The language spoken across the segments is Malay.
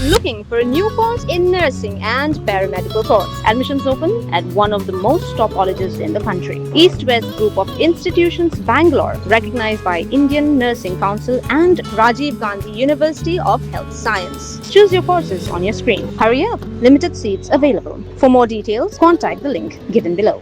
Looking for a new course in nursing and paramedical course? Admissions open at one of the most top colleges in the country. East-West Group of Institutions, Bangalore, recognized by Indian Nursing Council and Rajiv Gandhi University of Health Science. Choose your courses on your screen. Hurry up! Limited seats available. For more details, contact the link given below.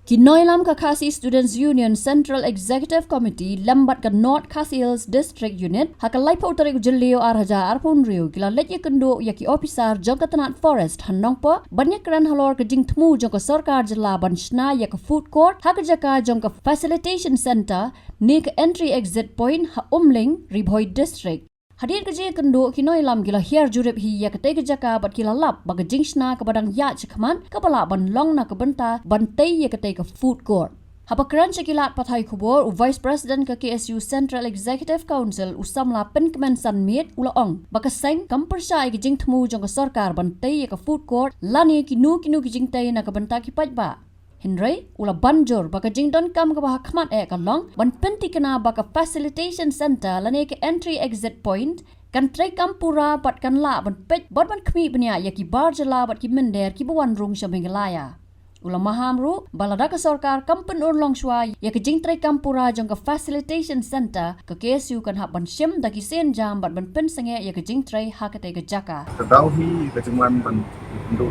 Kinoilam ka Khasi Students Union Central Executive Committee lambat ka North Khasi Hills District Unit hakalai pa utari ujellio arhaja arpun riu kila letje kendo yaki officer jangka tanat forest hanongpa banyak keran halor ke jingtmu jangka sarkar jela banshna yak food court hakajaka jangka facilitation center ni ke entry exit point ha umling ribhoi district. Hadir kerja kendo kinoilam gila hiar jurip hi ya ketai kejaka bat kila lap baga Jingshna ke badang ya cekman kepala ban long na ke benta bantai ya ketai ke food court. Hapa keran cekilat pathai kubur Vice President ke KSU Central Executive Council usamla penkemen sanmit ulaong baka seng kampersai ke jingtemu jong ke sarkar bantai ya ke food court lani kinu ke jingtai na ke benta ki pajba. Henry ula banjur baka jingdon kam ke bahak khmat kalong ban penti kena baka facilitation center lane ke entry exit point kan Pyntreikam pura bat kan la ban pej bat ban khmi bnya yaki bar jala bat ki mender ki buan rung sha Meghalaya ula Maham ru balada ke sarkar kampen urlong shwa yaki Pyntreikam pura jong ke facilitation center ke KSU kan hab ban shim daki sen jam bat ban pen Sangeh yaki Jingtrei hakate ke jaka Kedauhi kejemuan ban untuk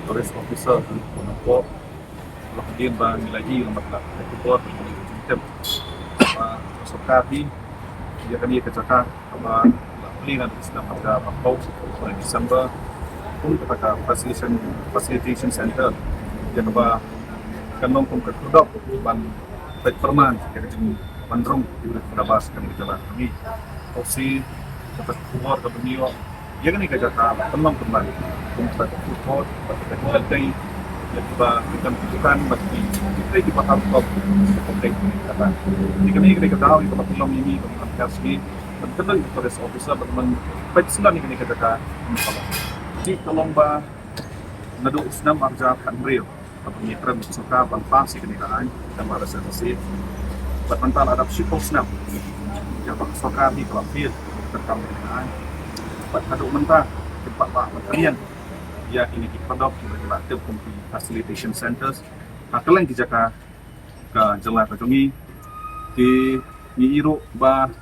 police officer untuk kemudian bang lagi lembat lah ekor sistem sokapi dia kami kerjakan sama pelin ada sedang pada Maham pada Disember pun kepada facilitation center dia keba kanong pun kedok ban baik perman yang bandrung di Brebas kami jalan kami opsi dapat keluar ke dunia dia kami kerjakan tenang perman Kumta support pada day yang kita bukan bagi kita itu bakal top komplek kata. Jika ni kita tahu itu bakal ini bakal sini, betul police officer berteman baik selan ini kita kata. Jadi tolong ba nadu senam arja kan real. Apa ni trend suka banpas ini kan dan merasa sih. Bermental adap shipong senam. Yang bakal suka di kelapir terkam dengan. Pada mentah tempat pak kalian. Ya ini dipadok di facilitation centers. Akalan kijaka ke jelas kajongi di iru ba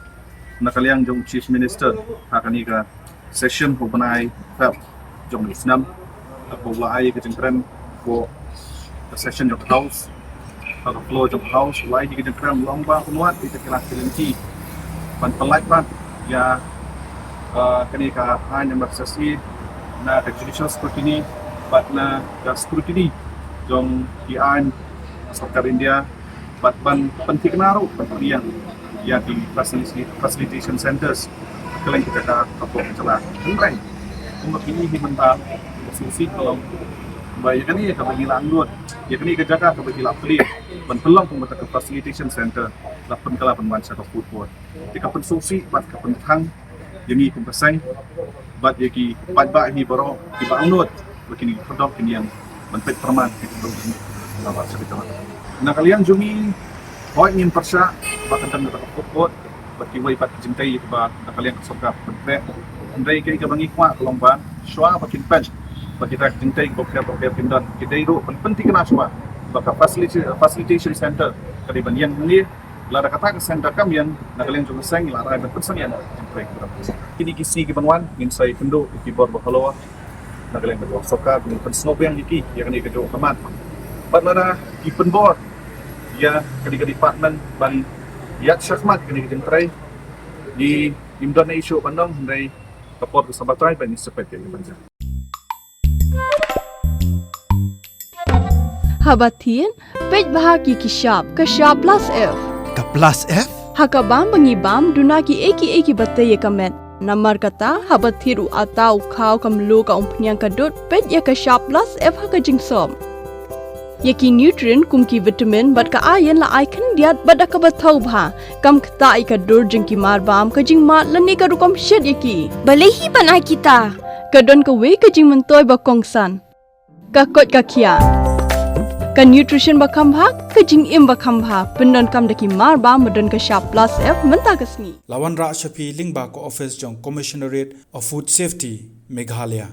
nakaliang jong chief minister hakani ka session hubunai fab jong isnam ko lai ke jengkran ko session jong house atau floor jong house lai ke jengkran lomba kuat di kelas kelinci pan pelak ban ya kani ka hanya maksasi na judicial scrutiny but na scrutiny jong kian sarkar India but ban penting naru penting ya di facilitation centers kalian kita ka kapok celah engrai untuk ini diminta solusi kalau baik kan ya kabagi langgut ya kini kerjakan kabagi lapli ban pelong pembentuk facilitation center lapan kala penwan sa food court jika solusi bat kapentang yang ini kumpasai bat yaki pajba hi baro di bangnut begini produk ini yang bentuk perman itu nama cerita. Nah kalian jumi point ingin persa bahkan tentang food bagi wai pat jintai ba kalian kesoka bentuk ndai kai ka bangi kwa kelomba shwa bakin pen bagi tak jintai bokya pindan kidai ro penting kena shwa baka facilitation center kali banyan ni lara kata ke center kam yang kalian juga sang lara bentuk sang yang kini kisi ki banwan min sai pendo ki bor bakalo kalian berdoa soka dengan pensnob yang iki yang ni kejo kamat bat lara ki penbor ya kali department ban yat syakmat kini jentrai di Indonesia pandang dari kapor ke sabatrai ban seperti ini banja habatin pej bahaki ki shop plus F ka plus F hakabam bangibam dunaki eki batte kamet Namar kata habat thiru atau kau kamlu ka umpnyang kadut pet ya ka sharp plus F ha ka jingsom. Yaki nutrient kum ki vitamin bat ka iron la icon diat bat ka bathau bha kam kta I ka dur jing ki mar bam ka jing mat lani ka rukom shed yaki. Balehi banai kita. Ka don ka we ka jing mentoy ba kongsan. Ka kot ka kia. Ka nutrition bakam bha ka jing im bakam bha pendon kam daki mar ba modon ka sharp plus F menta kasni. Lawan Ra Shapi Lingba ko office jong Commissionerate of Food Safety Meghalaya.